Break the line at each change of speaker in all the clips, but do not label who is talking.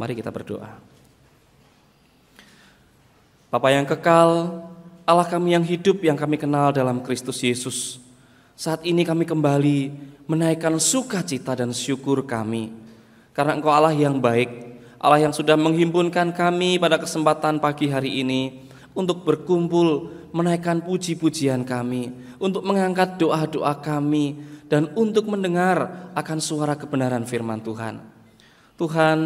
Mari kita berdoa. Bapa yang kekal, Allah kami yang hidup yang kami kenal dalam Kristus Yesus, saat ini kami kembali menaikkan sukacita dan syukur kami, karena Engkau Allah yang baik, Allah yang sudah menghimpunkan kami pada kesempatan pagi hari ini untuk berkumpul menaikkan puji-pujian kami, untuk mengangkat doa-doa kami, dan untuk mendengar akan suara kebenaran firman Tuhan. Tuhan,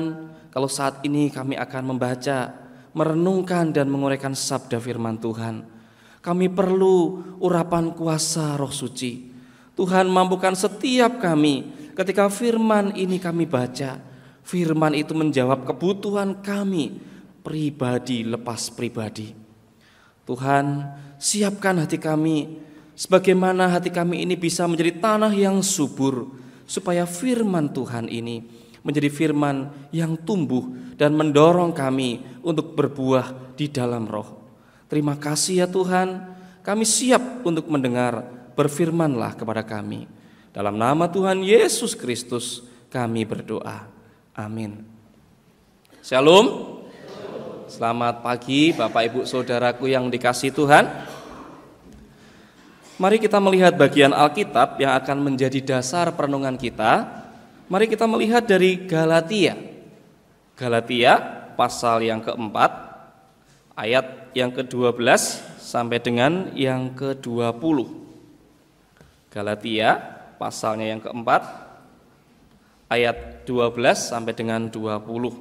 kalau saat ini kami akan membaca, merenungkan dan menguraikan sabda firman Tuhan, kami perlu urapan kuasa Roh Suci. Tuhan, mampukan setiap kami ketika firman ini kami baca, firman itu menjawab kebutuhan kami pribadi lepas pribadi. Tuhan, siapkan hati kami, sebagaimana hati kami ini bisa menjadi tanah yang subur, supaya firman Tuhan ini menjadi firman yang tumbuh dan mendorong kami untuk berbuah di dalam roh. Terima kasih ya Tuhan, kami siap untuk mendengar, berfirmanlah kepada kami. Dalam nama Tuhan Yesus Kristus kami berdoa. Amin. Shalom. Selamat pagi Bapak Ibu Saudaraku yang dikasihi Tuhan. Mari kita melihat bagian Alkitab yang akan menjadi dasar perenungan kita. Mari kita melihat dari Galatia. Galatia pasal yang keempat, ayat yang ke-12 sampai dengan yang ke-20. Galatia pasalnya yang keempat, ayat 12 sampai dengan 20.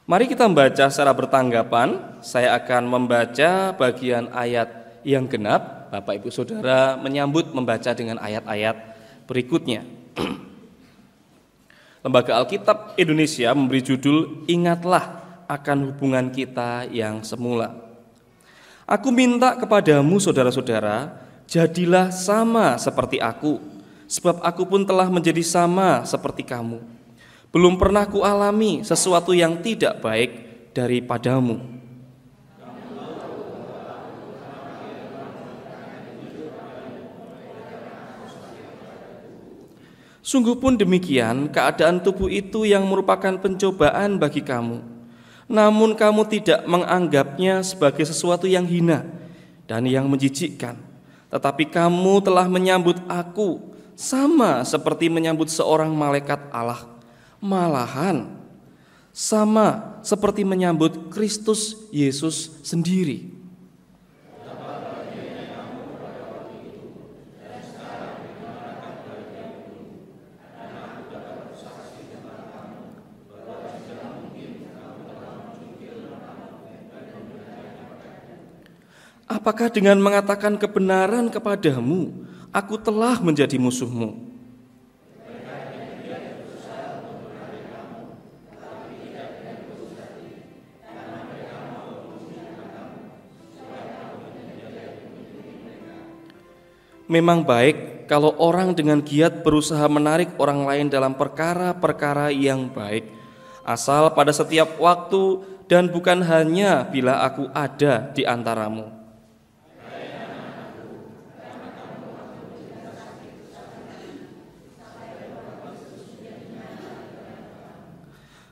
Mari kita membaca secara bertanggapan. Saya akan membaca bagian ayat yang genap. Bapak Ibu Saudara menyambut membaca dengan ayat-ayat berikutnya. Lembaga Alkitab Indonesia memberi judul Ingatlah akan hubungan kita yang semula. Aku minta kepadamu saudara-saudara, jadilah sama seperti aku, sebab aku pun telah menjadi sama seperti kamu. Belum pernah kualami sesuatu yang tidak baik daripadamu. Sungguh pun demikian, keadaan tubuh itu yang merupakan pencobaan bagi kamu. Namun kamu tidak menganggapnya sebagai sesuatu yang hina dan yang menjijikkan. Tetapi kamu telah menyambut aku sama seperti menyambut seorang malaikat Allah. Malahan sama seperti menyambut Kristus Yesus sendiri. Apakah dengan mengatakan kebenaran kepadamu, aku telah menjadi musuhmu? Memang baik kalau orang dengan giat berusaha menarik orang lain dalam perkara-perkara yang baik, asal pada setiap waktu dan bukan hanya bila aku ada di antaramu.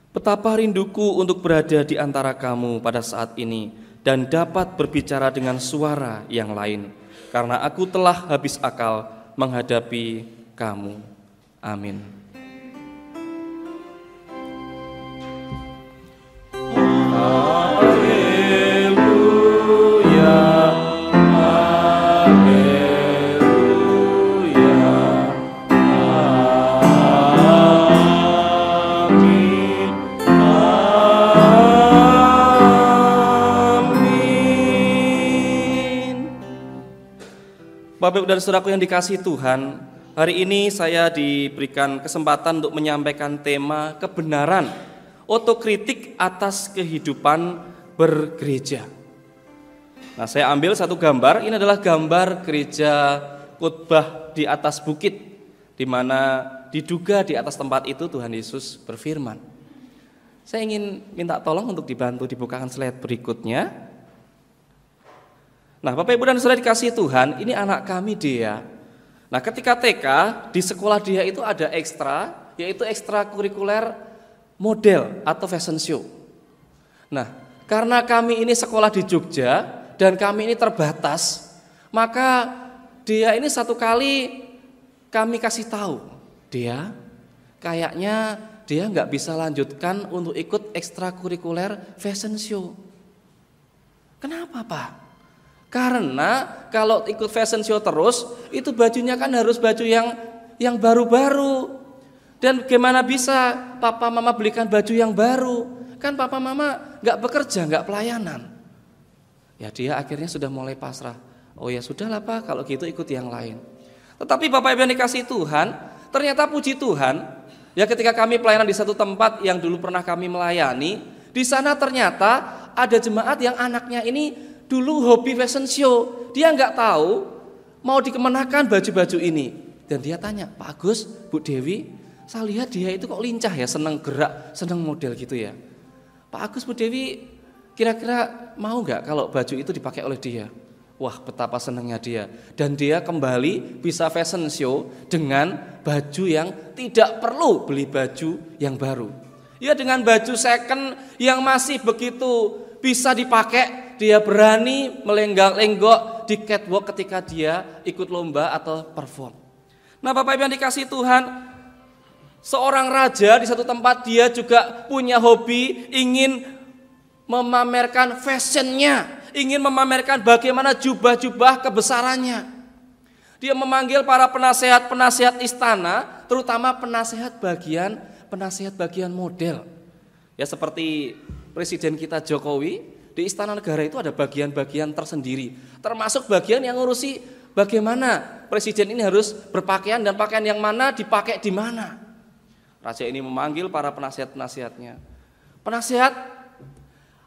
Betapa rinduku untuk berada di antara kamu pada saat ini dan dapat berbicara dengan suara yang lain, karena aku telah habis akal menghadapi kamu. Amin. Bapak Ibu dan Saudaraku yang dikasihi Tuhan, hari ini saya diberikan kesempatan untuk menyampaikan tema kebenaran, otokritik atas kehidupan bergereja. Nah, saya ambil satu gambar, ini adalah gambar gereja khotbah di atas bukit, di mana diduga di atas tempat itu Tuhan Yesus berfirman. Saya ingin minta tolong untuk dibantu dibukakan slide berikutnya. Nah, Bapak Ibu dan Saudara dikasihi Tuhan, ini anak kami Dea. Nah, ketika TK di sekolah Dea itu ada ekstra, yaitu ekstrakurikuler model atau fashion show. Nah, karena kami ini sekolah di Jogja dan kami ini terbatas, maka dia ini satu kali kami kasih tahu, dia kayaknya dia nggak bisa lanjutkan untuk ikut ekstrakurikuler fashion show. Kenapa, Pak? Karena kalau ikut fashion show terus, itu bajunya kan harus baju yang baru-baru. Dan bagaimana bisa papa mama belikan baju yang baru? Kan papa mama nggak bekerja, nggak pelayanan. Ya dia akhirnya sudah mulai pasrah. Oh ya sudahlah Pak, kalau gitu ikut yang lain. Tetapi Bapak Ibu yang dikasihi Tuhan, ternyata puji Tuhan, ya ketika kami pelayanan di satu tempat yang dulu pernah kami melayani, di sana ternyata ada jemaat yang anaknya ini dulu hobi fashion show. Dia nggak tahu mau dikemenakan baju-baju ini. Dan dia tanya, Pak Agus, Bu Dewi, saya lihat dia itu kok lincah ya, senang gerak, senang model gitu ya. Pak Agus, Bu Dewi, kira-kira mau nggak kalau baju itu dipakai oleh dia? Wah, betapa senangnya dia. Dan dia kembali bisa fashion show dengan baju yang tidak perlu beli baju yang baru. Ya dengan baju second yang masih begitu bisa dipakai, dia berani melenggak-lenggok di catwalk ketika dia ikut lomba atau perform. Nah Bapak Ibu yang dikasihi Tuhan, seorang raja di satu tempat dia juga punya hobi ingin memamerkan fashionnya, ingin memamerkan bagaimana jubah-jubah kebesarannya. Dia memanggil para penasehat-penasehat istana, terutama penasehat bagian model. Ya seperti Presiden kita Jokowi, di Istana Negara itu ada bagian-bagian tersendiri, termasuk bagian yang ngurusi bagaimana presiden ini harus berpakaian dan pakaian yang mana dipakai di mana. Raja ini memanggil para penasihat-penasihatnya. Penasihat,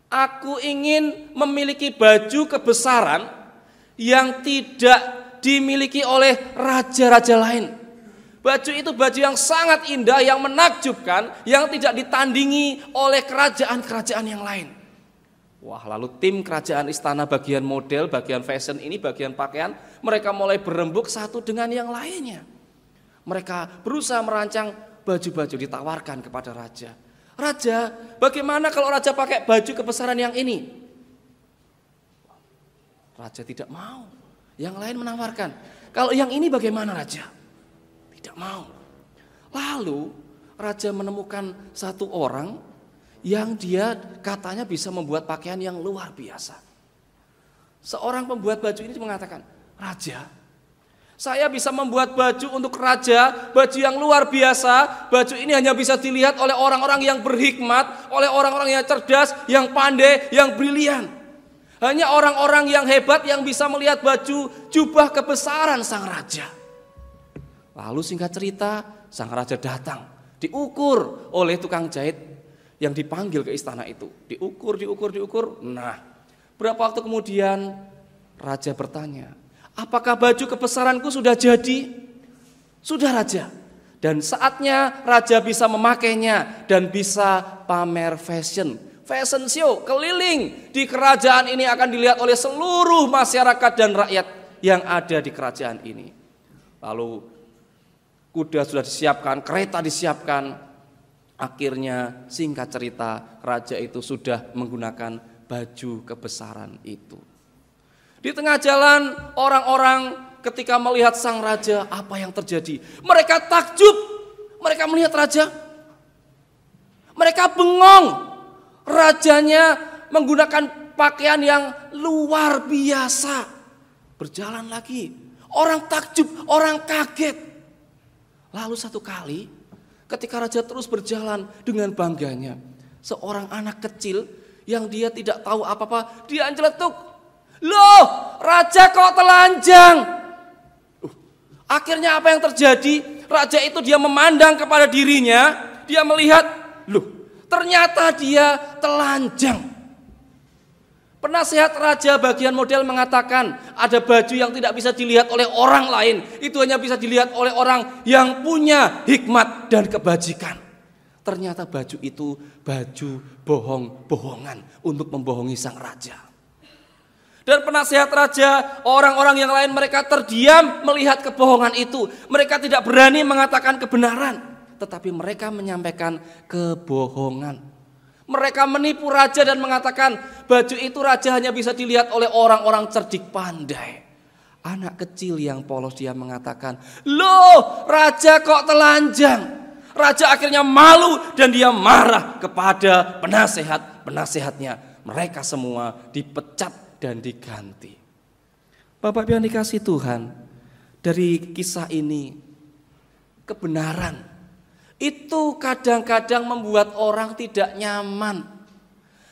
aku ingin memiliki baju kebesaran yang tidak dimiliki oleh raja-raja lain. Baju itu baju yang sangat indah, yang menakjubkan, yang tidak ditandingi oleh kerajaan-kerajaan yang lain. Wah, lalu tim kerajaan istana bagian model, bagian fashion ini, bagian pakaian, mereka mulai berembuk satu dengan yang lainnya. Mereka berusaha merancang baju-baju ditawarkan kepada raja. Raja, bagaimana kalau raja pakai baju kebesaran yang ini? Raja tidak mau. Yang lain menawarkan, kalau yang ini bagaimana raja? Tidak mau. Lalu raja menemukan satu orang yang dia katanya bisa membuat pakaian yang luar biasa. Seorang pembuat baju ini mengatakan, Raja, saya bisa membuat baju untuk raja, baju yang luar biasa. Baju ini hanya bisa dilihat oleh orang-orang yang berhikmat, oleh orang-orang yang cerdas, yang pandai, yang brilian. Hanya orang-orang yang hebat yang bisa melihat baju jubah kebesaran sang raja. Lalu singkat cerita, sang raja datang, diukur oleh tukang jahit yang dipanggil ke istana itu. Diukur. Nah, berapa waktu kemudian raja bertanya, apakah baju kebesaranku sudah jadi? Sudah raja. Dan saatnya raja bisa memakainya dan bisa pamer fashion show keliling di kerajaan ini, akan dilihat oleh seluruh masyarakat dan rakyat yang ada di kerajaan ini. Lalu kuda sudah disiapkan, kereta disiapkan. Akhirnya singkat cerita, raja itu sudah menggunakan baju kebesaran itu. Di tengah jalan orang-orang ketika melihat sang raja, apa yang terjadi? Mereka takjub, mereka melihat raja. Mereka bengong. Rajanya menggunakan pakaian yang luar biasa. Berjalan lagi, orang takjub, orang kaget. Lalu satu kali ketika raja terus berjalan dengan bangganya, seorang anak kecil yang dia tidak tahu apa-apa, dia nyeletuk, loh raja kok telanjang? Akhirnya apa yang terjadi? Raja itu dia memandang kepada dirinya, dia melihat, loh ternyata dia telanjang. Penasehat raja bagian model mengatakan, ada baju yang tidak bisa dilihat oleh orang lain, itu hanya bisa dilihat oleh orang yang punya hikmat dan kebajikan. Ternyata baju itu baju bohong-bohongan untuk membohongi sang raja. Dan penasehat raja, orang-orang yang lain mereka terdiam melihat kebohongan itu. Mereka tidak berani mengatakan kebenaran. tetapi mereka menyampaikan kebohongan. Mereka menipu raja dan mengatakan baju itu raja hanya bisa dilihat oleh orang-orang cerdik pandai. Anak kecil yang polos dia mengatakan, "Loh, raja kok telanjang?" Raja akhirnya malu dan dia marah kepada penasehat-penasehatnya. Mereka semua dipecat dan diganti. Bapak yang dikasih Tuhan, dari kisah ini kebenaran itu kadang-kadang membuat orang tidak nyaman.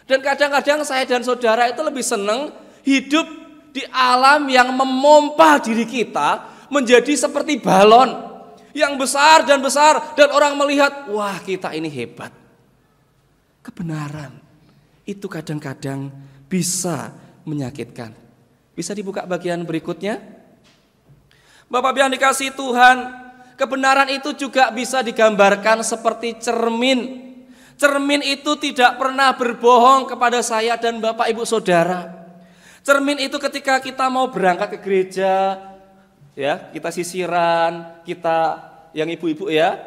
Dan kadang-kadang saya dan saudara itu lebih senang hidup di alam yang memompa diri kita menjadi seperti balon yang besar dan orang melihat, wah kita ini hebat. Kebenaran itu kadang-kadang bisa menyakitkan. Bisa dibuka bagian berikutnya? Bapak yang dikasih Tuhan, kebenaran itu juga bisa digambarkan seperti cermin. Cermin itu tidak pernah berbohong kepada saya dan Bapak Ibu Saudara. Cermin itu ketika kita mau berangkat ke gereja, ya, kita sisiran, kita yang ibu-ibu ya,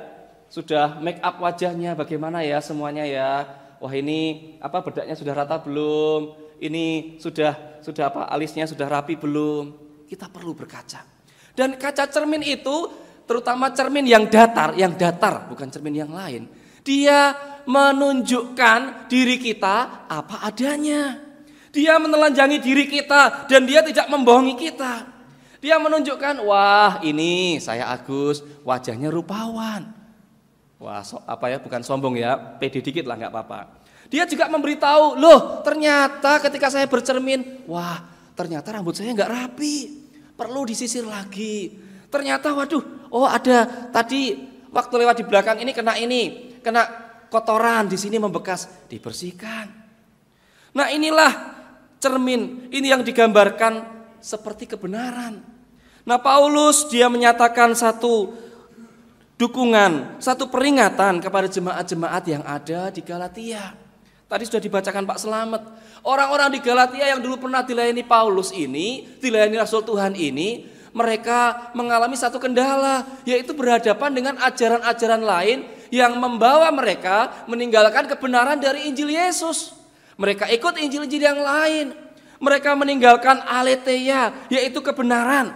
sudah make up wajahnya bagaimana ya semuanya ya. Wah ini bedaknya sudah rata belum? Ini sudah alisnya sudah rapi belum? Kita perlu berkaca. Dan kaca cermin itu terutama cermin yang datar, bukan cermin yang lain. Dia menunjukkan diri kita apa adanya. Dia menelanjangi diri kita dan dia tidak membohongi kita. Dia menunjukkan, wah ini saya Agus, wajahnya rupawan. Wah bukan sombong ya, pede dikit lah nggak apa-apa. Dia juga memberitahu, loh ternyata ketika saya bercermin, wah ternyata rambut saya nggak rapi, perlu disisir lagi. Ternyata ada tadi waktu lewat di belakang ini kena kotoran di sini membekas, dibersihkan. Nah inilah cermin, ini yang digambarkan seperti kebenaran. Nah Paulus dia menyatakan satu dukungan, satu peringatan kepada jemaat-jemaat yang ada di Galatia. Tadi sudah dibacakan Pak Selamet. Orang-orang di Galatia yang dulu pernah dilayani Paulus ini, dilayani Rasul Tuhan ini, mereka mengalami satu kendala, yaitu berhadapan dengan ajaran-ajaran lain yang membawa mereka meninggalkan kebenaran dari Injil Yesus. Mereka ikut Injil-Injil yang lain. Mereka meninggalkan aletheia, yaitu kebenaran.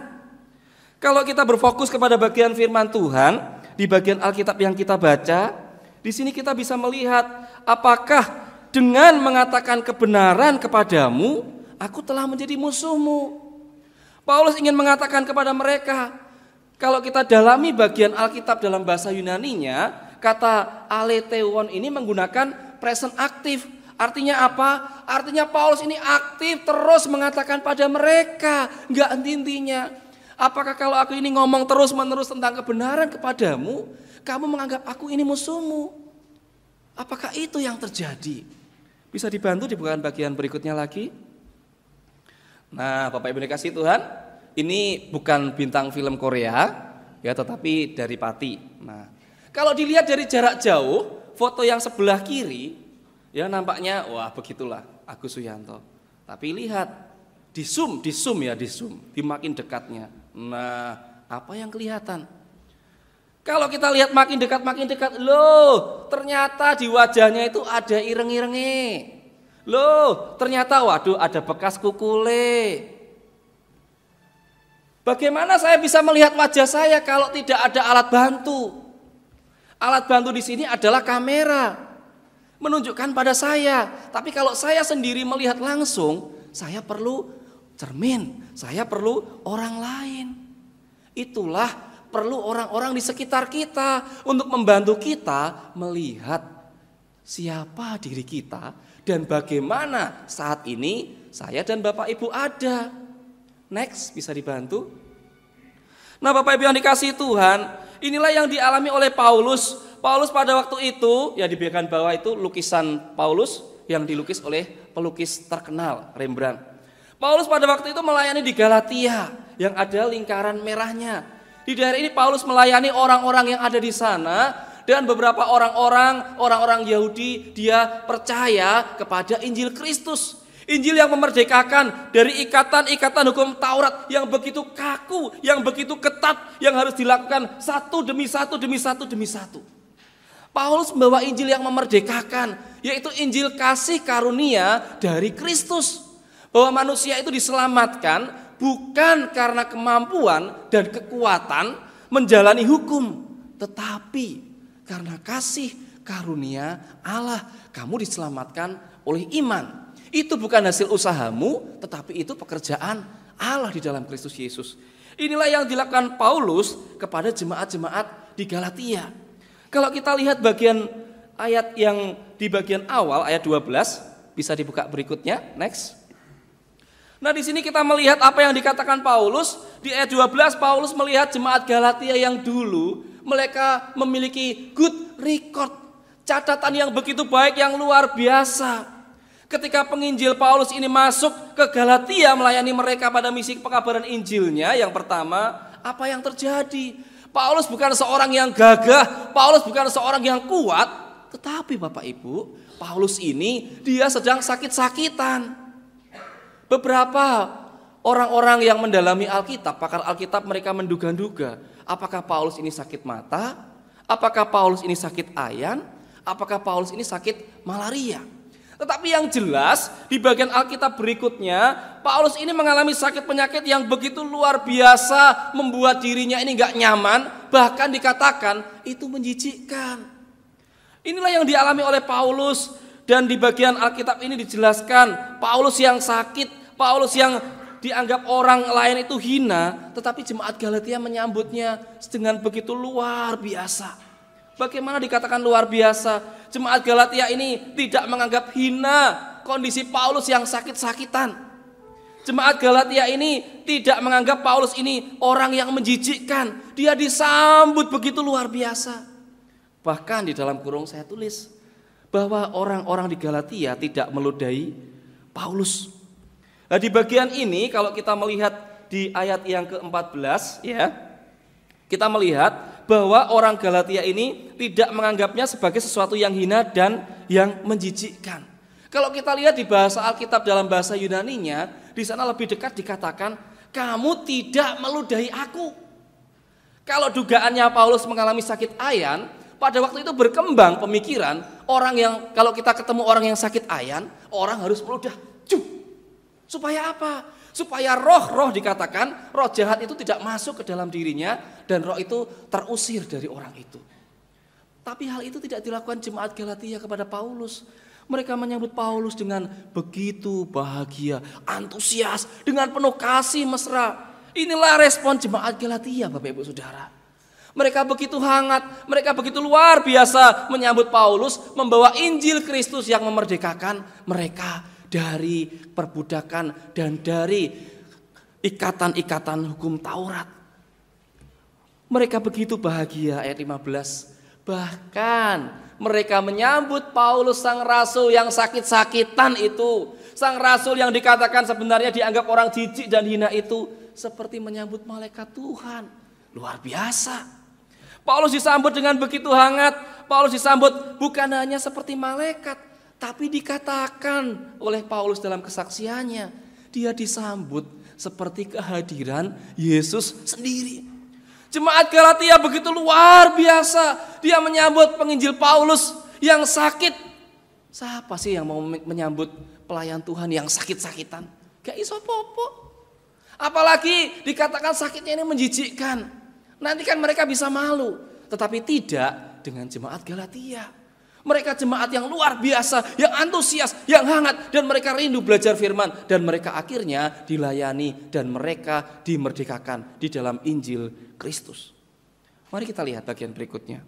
Kalau kita berfokus kepada bagian firman Tuhan, di bagian Alkitab yang kita baca, di sini kita bisa melihat apakah dengan mengatakan kebenaran kepadamu, aku telah menjadi musuhmu. Paulus ingin mengatakan kepada mereka, kalau kita dalami bagian Alkitab dalam bahasa Yunaninya, kata aletheon ini menggunakan present aktif. Artinya apa? Artinya Paulus ini aktif terus mengatakan pada mereka, enggak henti-hentinya. Apakah kalau aku ini ngomong terus-menerus tentang kebenaran kepadamu, kamu menganggap aku ini musuhmu? Apakah itu yang terjadi? Bisa dibantu dibukakan bagian berikutnya lagi? Nah, Bapak Ibu dikasih Tuhan, ini bukan bintang film Korea, ya, tetapi dari Pati. Nah, kalau dilihat dari jarak jauh, foto yang sebelah kiri, ya nampaknya, wah begitulah Agus Suyanto. Tapi lihat, di zoom, di makin dekatnya. Nah, apa yang kelihatan? Kalau kita lihat makin dekat, loh, ternyata di wajahnya itu ada ireng-irengnya. Loh, ternyata ada bekas kukule. Bagaimana saya bisa melihat wajah saya kalau tidak ada alat bantu? Alat bantu di sini adalah kamera, menunjukkan pada saya. Tapi kalau saya sendiri melihat langsung, saya perlu cermin, saya perlu orang lain. Itulah perlu orang-orang di sekitar kita untuk membantu kita melihat siapa diri kita. Dan bagaimana saat ini saya dan Bapak Ibu ada. Next, bisa dibantu. Nah Bapak Ibu yang dikasihi Tuhan, inilah yang dialami oleh Paulus. Paulus pada waktu itu, ya di bagian bawah itu lukisan Paulus yang dilukis oleh pelukis terkenal Rembrandt. Paulus pada waktu itu melayani di Galatia yang ada lingkaran merahnya. Di daerah ini Paulus melayani orang-orang yang ada di sana. Dan beberapa orang-orang Yahudi dia percaya kepada Injil Kristus. Injil yang memerdekakan dari ikatan-ikatan hukum Taurat yang begitu kaku, yang begitu ketat, yang harus dilakukan satu demi satu. Paulus membawa Injil yang memerdekakan, yaitu Injil kasih karunia dari Kristus. Bahwa manusia itu diselamatkan bukan karena kemampuan dan kekuatan menjalani hukum, tetapi karena kasih karunia Allah. Kamu diselamatkan oleh iman. Itu bukan hasil usahamu, tetapi itu pekerjaan Allah di dalam Kristus Yesus. Inilah yang dilakukan Paulus kepada jemaat-jemaat di Galatia. Kalau kita lihat bagian ayat yang di bagian awal, ayat 12, bisa dibuka berikutnya, next. Nah, di sini kita melihat apa yang dikatakan Paulus. Di ayat 12 Paulus melihat jemaat Galatia yang dulu mereka memiliki good record, catatan yang begitu baik, yang luar biasa. Ketika penginjil Paulus ini masuk ke Galatia melayani mereka pada misi pekabaran Injilnya, yang pertama, apa yang terjadi? Paulus bukan seorang yang gagah, Paulus bukan seorang yang kuat, tetapi Bapak Ibu, Paulus ini dia sedang sakit-sakitan. Beberapa orang-orang yang mendalami Alkitab, pakar Alkitab, mereka menduga-duga, apakah Paulus ini sakit mata? Apakah Paulus ini sakit ayan? Apakah Paulus ini sakit malaria? Tetapi yang jelas di bagian Alkitab berikutnya, Paulus ini mengalami sakit penyakit yang begitu luar biasa, membuat dirinya ini gak nyaman, bahkan dikatakan itu menjijikkan. Inilah yang dialami oleh Paulus, dan di bagian Alkitab ini dijelaskan Paulus yang sakit, Paulus yang dianggap orang lain itu hina, tetapi jemaat Galatia menyambutnya dengan begitu luar biasa. Bagaimana dikatakan luar biasa? Jemaat Galatia ini tidak menganggap hina kondisi Paulus yang sakit-sakitan. Jemaat Galatia ini tidak menganggap Paulus ini orang yang menjijikkan. Dia disambut begitu luar biasa. Bahkan di dalam kurung saya tulis bahwa orang-orang di Galatia tidak meludahi Paulus. Nah, di bagian ini kalau kita melihat di ayat yang ke-14 ya, kita melihat bahwa orang Galatia ini tidak menganggapnya sebagai sesuatu yang hina dan yang menjijikkan. Kalau kita lihat di bahasa Alkitab dalam bahasa Yunaninya, di sana lebih dekat dikatakan, kamu tidak meludahi aku. Kalau dugaannya Paulus mengalami sakit ayan, pada waktu itu berkembang pemikiran orang yang, kalau kita ketemu orang yang sakit ayan, orang harus meludah. Supaya apa? Supaya roh-roh dikatakan, roh jahat itu tidak masuk ke dalam dirinya dan roh itu terusir dari orang itu. Tapi hal itu tidak dilakukan jemaat Galatia kepada Paulus. Mereka menyambut Paulus dengan begitu bahagia, antusias, dengan penuh kasih mesra. Inilah respon jemaat Galatia, Bapak Ibu Saudara. Mereka begitu hangat, mereka begitu luar biasa menyambut Paulus, membawa Injil Kristus yang memerdekakan mereka dari perbudakan dan dari ikatan-ikatan hukum Taurat. Mereka begitu bahagia, ayat 15. Bahkan mereka menyambut Paulus sang rasul yang sakit-sakitan itu, sang rasul yang dikatakan sebenarnya dianggap orang jijik dan hina itu, seperti menyambut malaikat Tuhan. Luar biasa. Paulus disambut dengan begitu hangat. Paulus disambut bukan hanya seperti malaikat, tapi dikatakan oleh Paulus dalam kesaksiannya, dia disambut seperti kehadiran Yesus sendiri. Jemaat Galatia begitu luar biasa. Dia menyambut penginjil Paulus yang sakit. Siapa sih yang mau menyambut pelayan Tuhan yang sakit-sakitan? Gak iso popo. Apalagi dikatakan sakitnya ini menjijikkan. Nanti kan mereka bisa malu. Tetapi tidak dengan jemaat Galatia. Mereka jemaat yang luar biasa, yang antusias, yang hangat, dan mereka rindu belajar firman, dan mereka akhirnya dilayani dan mereka dimerdekakan di dalam Injil Kristus. Mari kita lihat bagian berikutnya.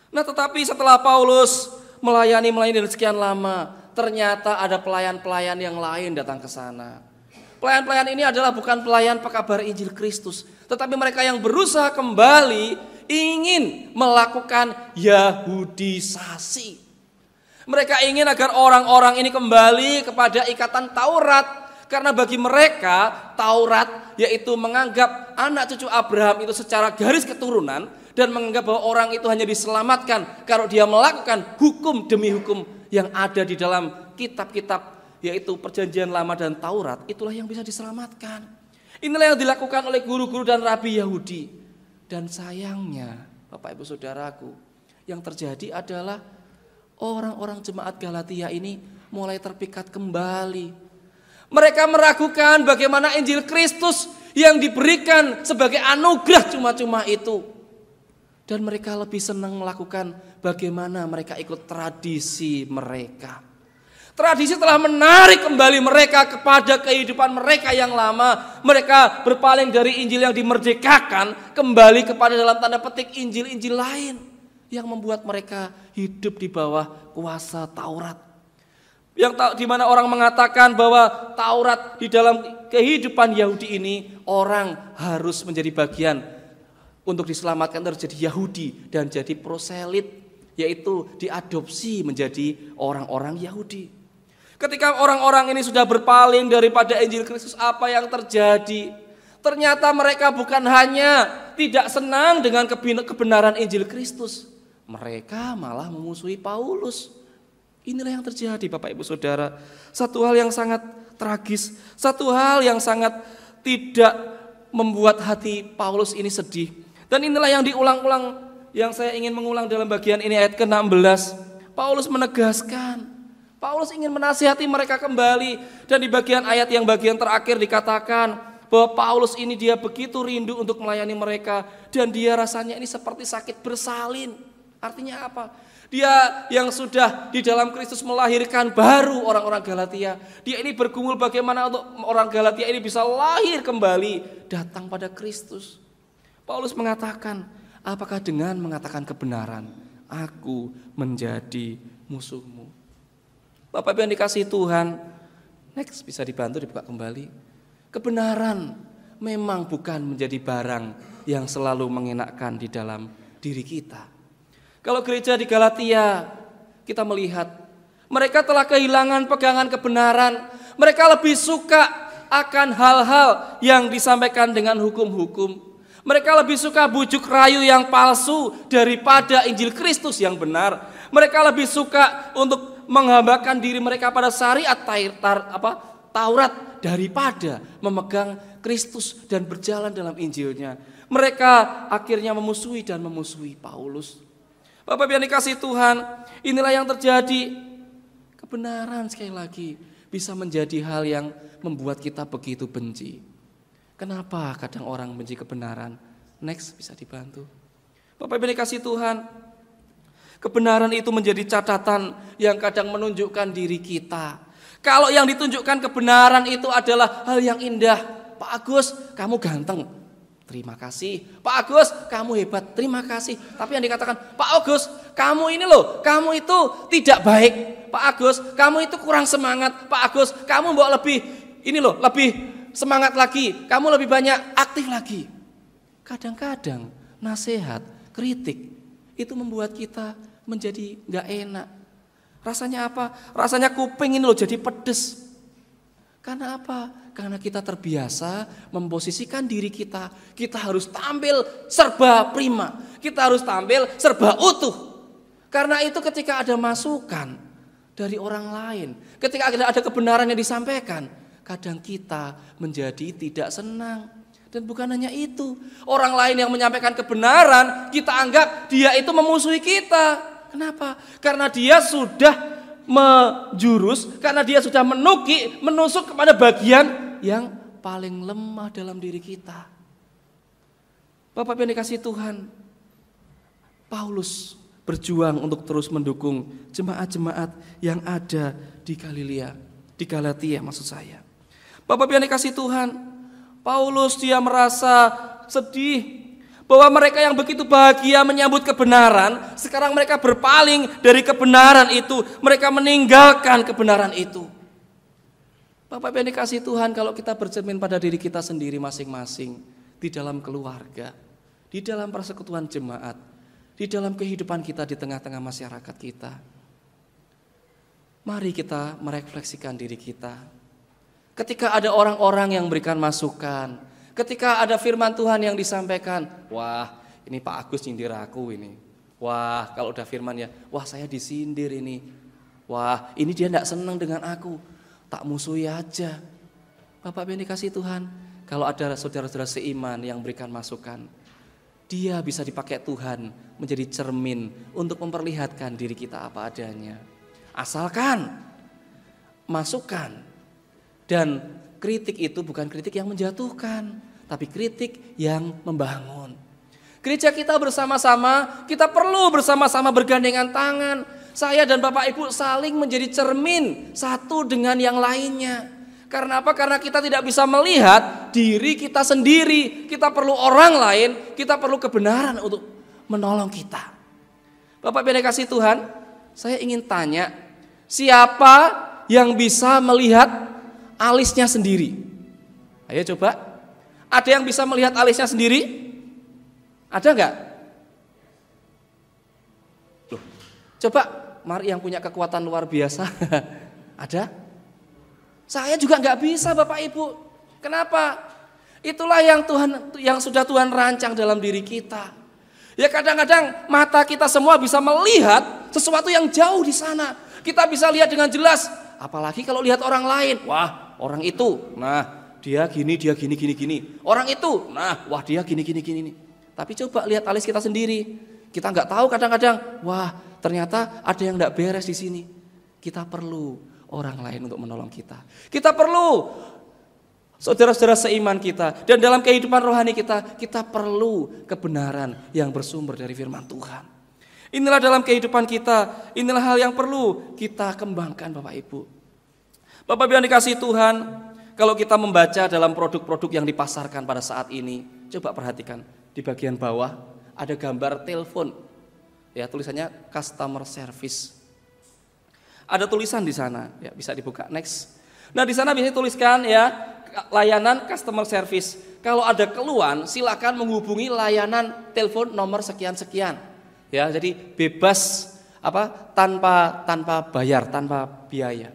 Nah, tetapi setelah Paulus melayani dan sekian lama, ternyata ada pelayan-pelayan yang lain datang ke sana. Pelayan-pelayan ini adalah bukan pelayan pekabar Injil Kristus, tetapi mereka yang berusaha kembali ingin melakukan Yahudisasi. Mereka ingin agar orang-orang ini kembali kepada ikatan Taurat. Karena bagi mereka Taurat yaitu menganggap anak cucu Abraham itu secara garis keturunan, dan menganggap bahwa orang itu hanya diselamatkan kalau dia melakukan hukum demi hukum yang ada di dalam kitab-kitab yaitu Perjanjian Lama dan Taurat. Itulah yang bisa diselamatkan. Inilah yang dilakukan oleh guru-guru dan rabi Yahudi. Dan sayangnya, Bapak Ibu Saudaraku, yang terjadi adalah orang-orang jemaat Galatia ini mulai terpikat kembali. Mereka meragukan bagaimana Injil Kristus yang diberikan sebagai anugerah cuma-cuma itu. Dan mereka lebih senang melakukan bagaimana mereka ikut tradisi mereka. Tradisi telah menarik kembali mereka kepada kehidupan mereka yang lama. Mereka berpaling dari Injil yang dimerdekakan kembali kepada dalam tanda petik Injil-Injil lain yang membuat mereka hidup di bawah kuasa Taurat. Yang di mana orang mengatakan bahwa Taurat di dalam kehidupan Yahudi ini orang harus menjadi bagian untuk diselamatkan terjadi Yahudi dan jadi proselit, yaitu diadopsi menjadi orang-orang Yahudi. Ketika orang-orang ini sudah berpaling daripada Injil Kristus, apa yang terjadi? Ternyata mereka bukan hanya tidak senang dengan kebenaran Injil Kristus, mereka malah memusuhi Paulus. Inilah yang terjadi Bapak Ibu Saudara. Satu hal yang sangat tragis, satu hal yang sangat tidak membuat hati Paulus ini sedih. Dan inilah yang diulang-ulang, yang saya ingin mengulang dalam bagian ini ayat ke-16. Paulus menegaskan, Paulus ingin menasihati mereka kembali. Dan di bagian ayat yang bagian terakhir dikatakan bahwa Paulus ini dia begitu rindu untuk melayani mereka. Dan dia rasanya ini seperti sakit bersalin. Artinya apa? Dia yang sudah di dalam Kristus melahirkan baru orang-orang Galatia. Dia ini bergumul bagaimana untuk orang Galatia ini bisa lahir kembali, datang pada Kristus. Paulus mengatakan, apakah dengan mengatakan kebenaran, aku menjadi musuhmu? Bapak Ibu yang dikasihi Tuhan, next bisa dibantu dibuka kembali. Kebenaran memang bukan menjadi barang yang selalu mengenakkan di dalam diri kita. Kalau gereja di Galatia, kita melihat mereka telah kehilangan pegangan kebenaran. Mereka lebih suka akan hal-hal yang disampaikan dengan hukum-hukum. Mereka lebih suka bujuk rayu yang palsu daripada Injil Kristus yang benar. Mereka lebih suka untuk menghambakan diri mereka pada syariat Taurat daripada memegang Kristus dan berjalan dalam Injilnya. Mereka akhirnya memusuhi dan memusuhi Paulus. Bapak yang dikasihi Tuhan, inilah yang terjadi. Kebenaran sekali lagi bisa menjadi hal yang membuat kita begitu benci. Kenapa kadang orang benci kebenaran? Next bisa dibantu. Bapak yang dikasihi Tuhan, kebenaran itu menjadi catatan yang kadang menunjukkan diri kita. Kalau yang ditunjukkan kebenaran itu adalah hal yang indah. Pak Agus, kamu ganteng. Terima kasih. Pak Agus, kamu hebat. Terima kasih. Tapi yang dikatakan, Pak Agus, kamu ini loh, kamu itu tidak baik. Pak Agus, kamu itu kurang semangat. Pak Agus, kamu mau lebih semangat lagi. Kamu lebih banyak aktif lagi. Kadang-kadang nasihat, kritik itu membuat kita menjadi gak enak. Rasanya apa? Rasanya kuping ini loh jadi pedes. Karena apa? Karena kita terbiasa memposisikan diri kita. Kita harus tampil serba prima. Kita harus tampil serba utuh. Karena itu ketika ada masukan dari orang lain, ketika ada kebenaran yang disampaikan, kadang kita menjadi tidak senang. Dan bukan hanya itu, orang lain yang menyampaikan kebenaran, kita anggap dia itu memusuhi kita. Kenapa? Karena dia sudah menjurus, karena dia sudah menusuk kepada bagian yang paling lemah dalam diri kita. Bapak yang dikasihi Tuhan, Paulus berjuang untuk terus mendukung jemaat-jemaat yang ada di Galilea, di Galatia maksud saya. Bapak yang dikasihi Tuhan, Paulus dia merasa sedih bahwa mereka yang begitu bahagia menyambut kebenaran, sekarang mereka berpaling dari kebenaran itu, mereka meninggalkan kebenaran itu. Bapak yang dikasihi Tuhan, kalau kita bercermin pada diri kita sendiri masing-masing, di dalam keluarga, di dalam persekutuan jemaat, di dalam kehidupan kita di tengah-tengah masyarakat kita, mari kita merefleksikan diri kita. Ketika ada orang-orang yang memberikan masukan, ketika ada firman Tuhan yang disampaikan, wah ini Pak Agus nyindir aku ini. Wah kalau udah firmannya, wah saya disindir ini. Wah ini dia tidak senang dengan aku, tak musuhi aja. Bapak yang dikasihi Tuhan, kalau ada saudara-saudara seiman yang berikan masukan, dia bisa dipakai Tuhan menjadi cermin untuk memperlihatkan diri kita apa adanya. Asalkan masukan dan kritik itu bukan kritik yang menjatuhkan, tapi kritik yang membangun. Gereja kita bersama-sama, kita perlu bersama-sama bergandengan tangan. Saya dan Bapak Ibu saling menjadi cermin satu dengan yang lainnya. Karena apa? Karena kita tidak bisa melihat diri kita sendiri. Kita perlu orang lain, kita perlu kebenaran untuk menolong kita. Bapak Ibu yang dikasihi Tuhan, saya ingin tanya, siapa yang bisa melihat alisnya sendiri? Ayo coba. Ada yang bisa melihat alisnya sendiri? Ada enggak? Loh, coba mari yang punya kekuatan luar biasa. Ada? Saya juga enggak bisa Bapak Ibu. Kenapa? Itulah yang sudah Tuhan rancang dalam diri kita. Ya kadang-kadang mata kita semua bisa melihat sesuatu yang jauh di sana. Kita bisa lihat dengan jelas. Apalagi kalau lihat orang lain. Wah, orang itu. Nah, dia gini. Orang itu. Nah, wah dia gini. Tapi coba lihat alis kita sendiri. Kita nggak tahu kadang-kadang. Wah, ternyata ada yang nggak beres di sini. Kita perlu orang lain untuk menolong kita. Kita perlu saudara-saudara seiman kita. Dan dalam kehidupan rohani kita perlu kebenaran yang bersumber dari firman Tuhan. Inilah dalam kehidupan kita, inilah hal yang perlu kita kembangkan Bapak Ibu. Bapak Ibu yang dikasihi Tuhan, kalau kita membaca dalam produk-produk yang dipasarkan pada saat ini, coba perhatikan di bagian bawah ada gambar telepon. Ya, tulisannya customer service. Ada tulisan di sana, ya bisa dibuka next. Nah, di sana bisa tuliskan ya, layanan customer service. Kalau ada keluhan, silakan menghubungi layanan telepon nomor sekian-sekian. Ya, jadi bebas tanpa bayar, tanpa biaya.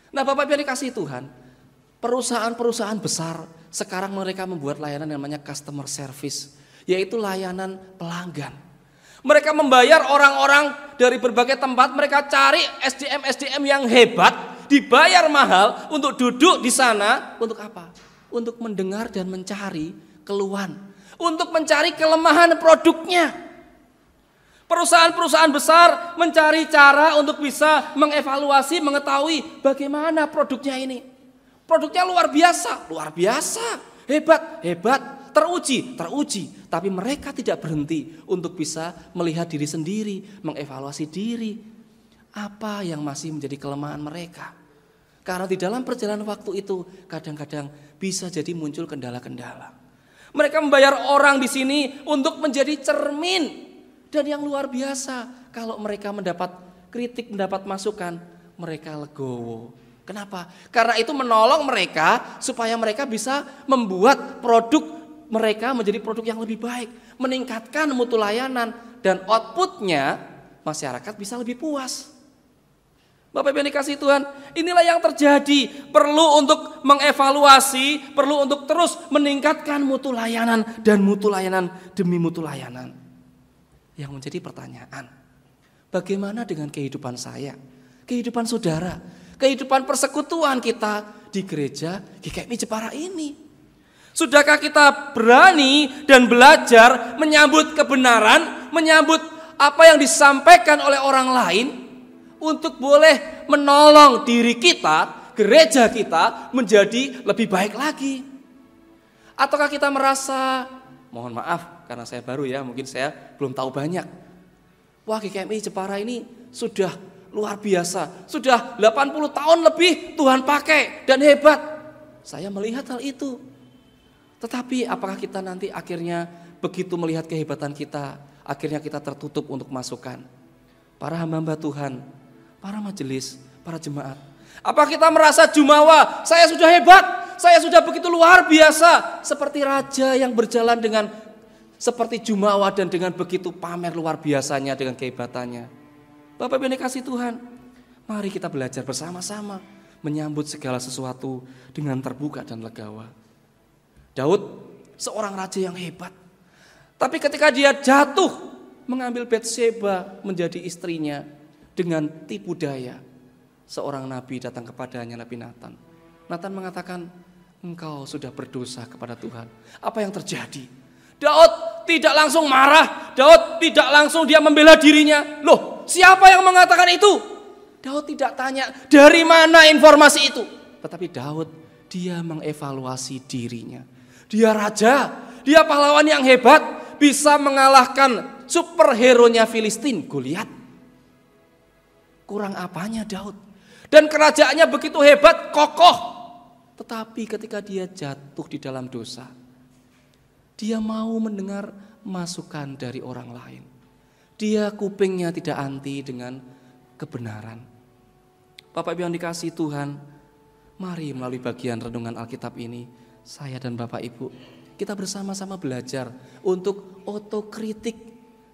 Nah, Bapak Ibu yang dikasihi Tuhan, perusahaan-perusahaan besar sekarang mereka membuat layanan yang namanya customer service, yaitu layanan pelanggan. Mereka membayar orang-orang dari berbagai tempat, mereka cari SDM yang hebat, dibayar mahal untuk duduk di sana, untuk apa? Untuk mendengar dan mencari keluhan, untuk mencari kelemahan produknya. Perusahaan-perusahaan besar mencari cara untuk bisa mengevaluasi, mengetahui bagaimana produknya ini. Produknya luar biasa, hebat, teruji. Tapi mereka tidak berhenti untuk bisa melihat diri sendiri, mengevaluasi diri. Apa yang masih menjadi kelemahan mereka. Karena di dalam perjalanan waktu itu kadang-kadang bisa jadi muncul kendala-kendala. Mereka membayar orang di sini untuk menjadi cermin. Dan yang luar biasa, kalau mereka mendapat kritik, mendapat masukan, mereka legowo. Kenapa? Karena itu menolong mereka supaya mereka bisa membuat produk mereka menjadi produk yang lebih baik, meningkatkan mutu layanan, dan outputnya masyarakat bisa lebih puas. Bapak Ibu yang dikasihi Tuhan, inilah yang terjadi. Perlu untuk mengevaluasi, perlu untuk terus meningkatkan mutu layanan dan mutu layanan demi mutu layanan. Yang menjadi pertanyaan, bagaimana dengan kehidupan saya, kehidupan saudara, kehidupan persekutuan kita di gereja GKMI Jepara ini? Sudahkah kita berani dan belajar menyambut kebenaran, menyambut apa yang disampaikan oleh orang lain untuk boleh menolong diri kita, gereja kita menjadi lebih baik lagi? Ataukah kita merasa, mohon maaf karena saya baru ya, mungkin saya belum tahu banyak. Wah, GKMI Jepara ini sudah luar biasa, sudah 80 tahun lebih Tuhan pakai dan hebat. Saya melihat hal itu. Tetapi apakah kita nanti akhirnya begitu melihat kehebatan kita, akhirnya kita tertutup untuk masukan? Para hamba Tuhan, para majelis, para jemaat. Apa kita merasa jumawa, saya sudah hebat, saya sudah begitu luar biasa, seperti raja yang berjalan dengan seperti jumawa dan dengan begitu pamer luar biasanya dengan kehebatannya. Bapak Ibu yang dikasihi Tuhan, mari kita belajar bersama-sama menyambut segala sesuatu dengan terbuka dan legawa. Daud seorang raja yang hebat, tapi ketika dia jatuh mengambil Batseba menjadi istrinya dengan tipu daya, seorang nabi datang kepadanya, Nabi Nathan. Nathan mengatakan, engkau sudah berdosa kepada Tuhan. Apa yang terjadi? Daud tidak langsung marah. Daud tidak langsung dia membela dirinya. Loh, siapa yang mengatakan itu? Daud tidak tanya dari mana informasi itu. Tetapi Daud dia mengevaluasi dirinya. Dia raja, dia pahlawan yang hebat, bisa mengalahkan superhero-nya Filistin, Goliat. Kurang apanya Daud? Dan kerajaannya begitu hebat, kokoh. Tetapi ketika dia jatuh di dalam dosa, dia mau mendengar masukan dari orang lain. Dia kupingnya tidak anti dengan kebenaran. Bapak Ibu yang dikasihi Tuhan, mari melalui bagian renungan Alkitab ini, saya dan Bapak Ibu, kita bersama-sama belajar untuk otokritik,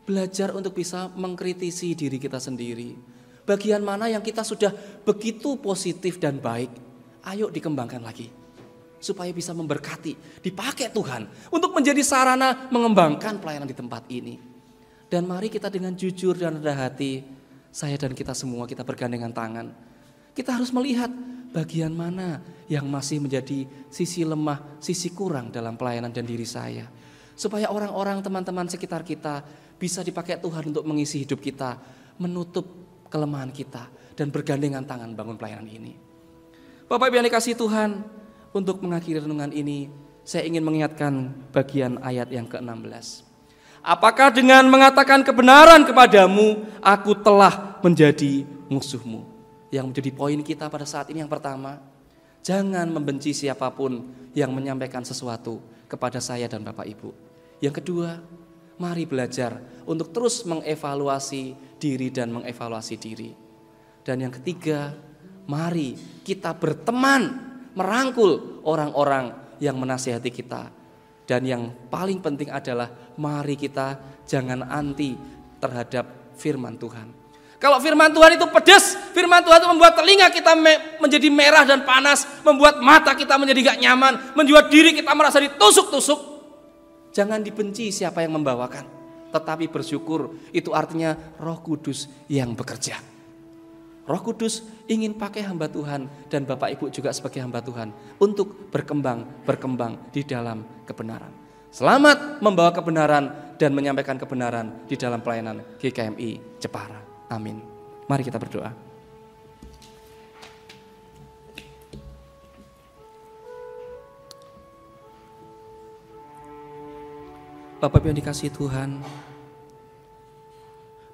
belajar untuk bisa mengkritisi diri kita sendiri. Bagian mana yang kita sudah begitu positif dan baik, ayo dikembangkan lagi. Supaya bisa memberkati, dipakai Tuhan untuk menjadi sarana mengembangkan pelayanan di tempat ini. Dan mari kita dengan jujur dan rendah hati, saya dan kita semua kita bergandengan tangan. Kita harus melihat bagian mana yang masih menjadi sisi lemah, sisi kurang dalam pelayanan dan diri saya. Supaya orang-orang teman-teman sekitar kita bisa dipakai Tuhan untuk mengisi hidup kita, menutup kelemahan kita dan bergandengan tangan bangun pelayanan ini. Bapak Ibu yang dikasihi Tuhan, untuk mengakhiri renungan ini, saya ingin mengingatkan bagian ayat yang ke-16. Apakah dengan mengatakan kebenaran kepadamu, aku telah menjadi musuhmu? Yang menjadi poin kita pada saat ini yang pertama, jangan membenci siapapun yang menyampaikan sesuatu kepada saya dan Bapak Ibu. Yang kedua, mari belajar untuk terus mengevaluasi diri dan mengevaluasi diri. Dan yang ketiga, mari kita berteman, merangkul orang-orang yang menasihati kita. Dan yang paling penting adalah mari kita jangan anti terhadap firman Tuhan. Kalau firman Tuhan itu pedas, firman Tuhan itu membuat telinga kita menjadi merah dan panas, membuat mata kita menjadi gak nyaman, membuat diri kita merasa ditusuk-tusuk. Jangan dibenci siapa yang membawakan, tetapi bersyukur, itu artinya Roh Kudus yang bekerja. Roh Kudus ingin pakai hamba Tuhan dan Bapak Ibu juga sebagai hamba Tuhan untuk berkembang di dalam kebenaran. Selamat membawa kebenaran dan menyampaikan kebenaran di dalam pelayanan GKMI Jepara. Amin. Mari kita berdoa. Bapak yang dikasihi Tuhan,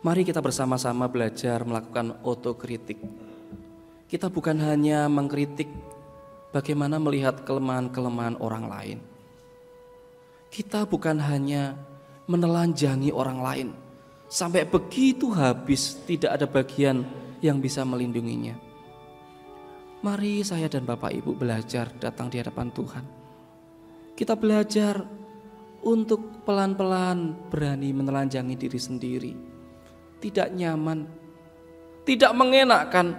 mari kita bersama-sama belajar melakukan otokritik. Kita bukan hanya mengkritik bagaimana melihat kelemahan-kelemahan orang lain. Kita bukan hanya menelanjangi orang lain sampai begitu habis tidak ada bagian yang bisa melindunginya. Mari saya dan Bapak Ibu belajar datang di hadapan Tuhan. Kita belajar untuk pelan-pelan berani menelanjangi diri sendiri. Tidak nyaman, tidak mengenakkan.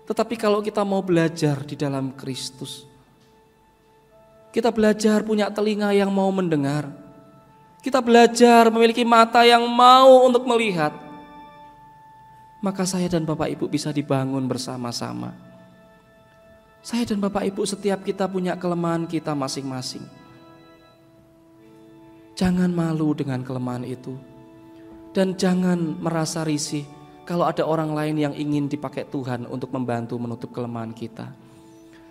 Tetapi kalau kita mau belajar di dalam Kristus, kita belajar punya telinga yang mau mendengar, kita belajar memiliki mata yang mau untuk melihat, maka saya dan Bapak Ibu bisa dibangun bersama-sama. Saya dan Bapak Ibu setiap kita punya kelemahan kita masing-masing. Jangan malu dengan kelemahan itu. Dan jangan merasa risih kalau ada orang lain yang ingin dipakai Tuhan untuk membantu menutup kelemahan kita.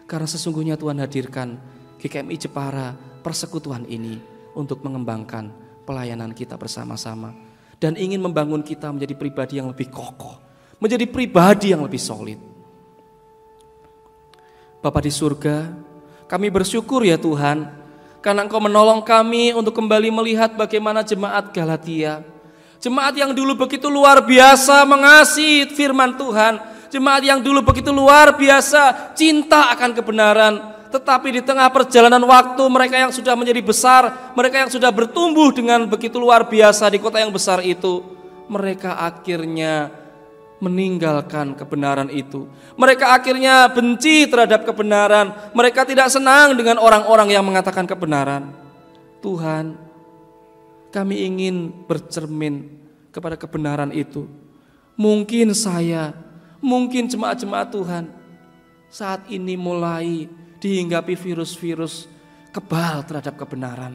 Karena sesungguhnya Tuhan hadirkan GKMI Jepara persekutuan ini untuk mengembangkan pelayanan kita bersama-sama. Dan ingin membangun kita menjadi pribadi yang lebih kokoh, menjadi pribadi yang lebih solid. Bapa di surga, kami bersyukur ya Tuhan, karena Engkau menolong kami untuk kembali melihat bagaimana jemaat Galatia. Jemaat yang dulu begitu luar biasa mengasihi firman Tuhan. Jemaat yang dulu begitu luar biasa cinta akan kebenaran. Tetapi di tengah perjalanan waktu mereka yang sudah menjadi besar, mereka yang sudah bertumbuh dengan begitu luar biasa di kota yang besar itu, mereka akhirnya meninggalkan kebenaran itu. Mereka akhirnya benci terhadap kebenaran. Mereka tidak senang dengan orang-orang yang mengatakan kebenaran. Tuhan, kami ingin bercermin kepada kebenaran itu. Mungkin saya, mungkin jemaat-jemaat Tuhan saat ini mulai dihinggapi virus-virus kebal terhadap kebenaran.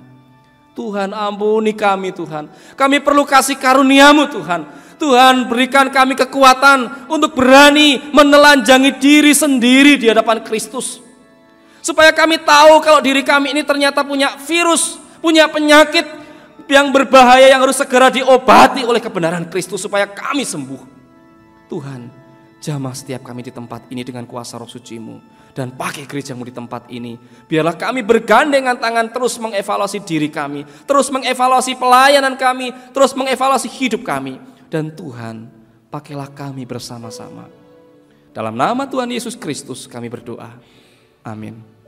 Tuhan ampuni kami Tuhan. Kami perlu kasih karunia-Mu Tuhan. Tuhan berikan kami kekuatan untuk berani menelanjangi diri sendiri di hadapan Kristus. Supaya kami tahu kalau diri kami ini ternyata punya virus, punya penyakit yang berbahaya yang harus segera diobati oleh kebenaran Kristus supaya kami sembuh. Tuhan, jamah setiap kami di tempat ini dengan kuasa Roh Suci-Mu. Dan pakai gereja-Mu di tempat ini. Biarlah kami bergandengan tangan terus mengevaluasi diri kami. Terus mengevaluasi pelayanan kami. Terus mengevaluasi hidup kami. Dan Tuhan, pakailah kami bersama-sama. Dalam nama Tuhan Yesus Kristus kami berdoa. Amin.